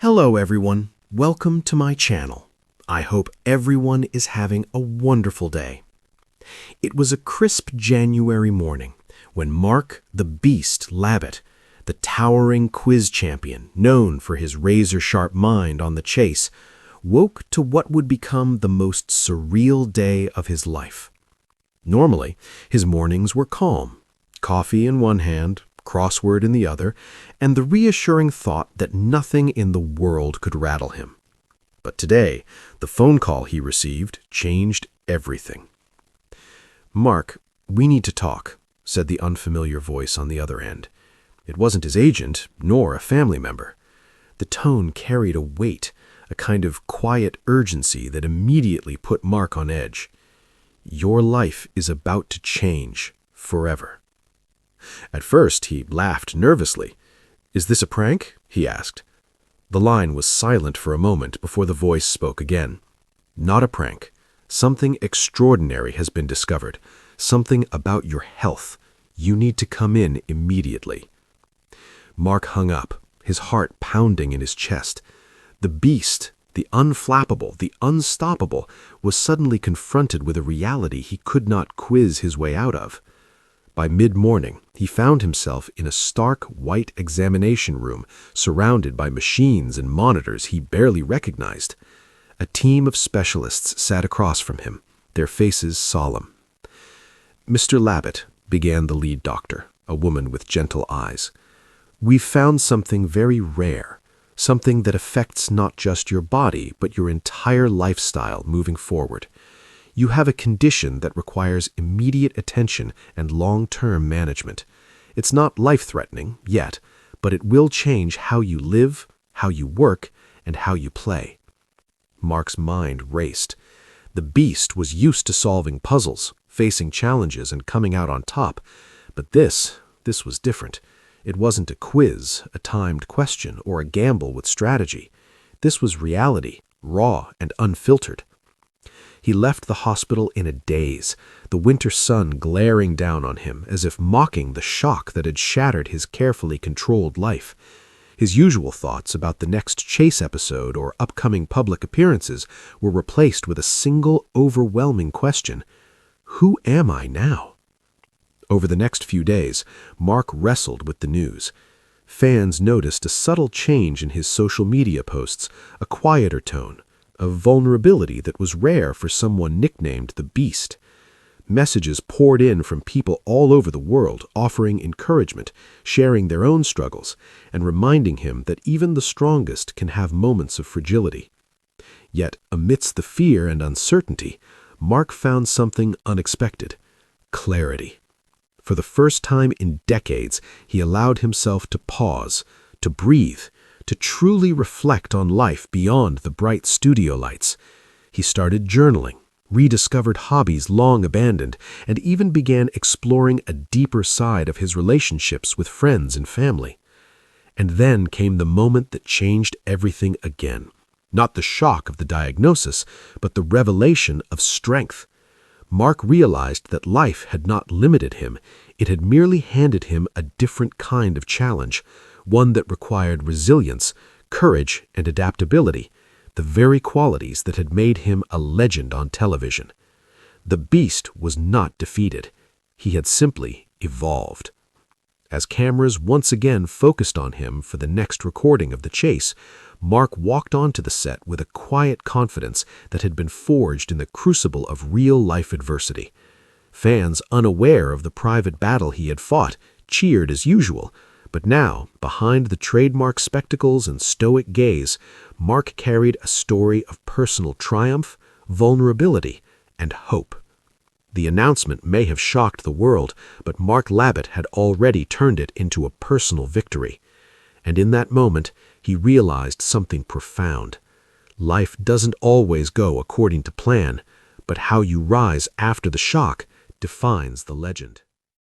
Hello everyone, welcome to my channel. I hope everyone is having a wonderful day. It was a crisp January morning when Mark the Beast Labbett, the towering quiz champion known for his razor-sharp mind on the chase, woke to what would become the most surreal day of his life. Normally, his mornings were calm, coffee in one hand, crossword in the other, and the reassuring thought that nothing in the world could rattle him. But today, the phone call he received changed everything. "Mark, we need to talk," said the unfamiliar voice on the other end. It wasn't his agent, nor a family member. The tone carried a weight, a kind of quiet urgency that immediately put Mark on edge. "Your life is about to change forever." At first, he laughed nervously. "Is this a prank?" he asked. The line was silent for a moment before the voice spoke again. "Not a prank. Something extraordinary has been discovered. Something about your health. You need to come in immediately." Mark hung up, his heart pounding in his chest. The beast, the unflappable, the unstoppable, was suddenly confronted with a reality he could not quiz his way out of. By mid-morning, he found himself in a stark white examination room surrounded by machines and monitors he barely recognized. A team of specialists sat across from him, their faces solemn. "Mr. Labbett," began the lead doctor, a woman with gentle eyes, "we've found something very rare, something that affects not just your body, but your entire lifestyle moving forward. You have a condition that requires immediate attention and long-term management. It's not life-threatening yet, but it will change how you live, how you work, and how you play." Mark's mind raced. The beast was used to solving puzzles, facing challenges, and coming out on top. But this was different. It wasn't a quiz, a timed question, or a gamble with strategy. This was reality, raw and unfiltered. He left the hospital in a daze, the winter sun glaring down on him as if mocking the shock that had shattered his carefully controlled life. His usual thoughts about the next chase episode or upcoming public appearances were replaced with a single overwhelming question: who am I now? Over the next few days, Mark wrestled with the news. Fans noticed a subtle change in his social media posts, a quieter tone, a vulnerability that was rare for someone nicknamed the Beast. Messages poured in from people all over the world, offering encouragement, sharing their own struggles, and reminding him that even the strongest can have moments of fragility. Yet, amidst the fear and uncertainty, Mark found something unexpected: clarity. For the first time in decades, he allowed himself to pause, to breathe, to truly reflect on life beyond the bright studio lights. He started journaling, rediscovered hobbies long abandoned, and even began exploring a deeper side of his relationships with friends and family. And then came the moment that changed everything again. Not the shock of the diagnosis, but the revelation of strength. Mark realized that life had not limited him. It had merely handed him a different kind of challenge, one that required resilience, courage, and adaptability, the very qualities that had made him a legend on television. The beast was not defeated. He had simply evolved. As cameras once again focused on him for the next recording of the chase, Mark walked onto the set with a quiet confidence that had been forged in the crucible of real-life adversity. Fans, unaware of the private battle he had fought, cheered as usual. But now, behind the trademark spectacles and stoic gaze, Mark carried a story of personal triumph, vulnerability, and hope. The announcement may have shocked the world, but Mark Labbett had already turned it into a personal victory. And in that moment, he realized something profound. Life doesn't always go according to plan, but how you rise after the shock defines the legend.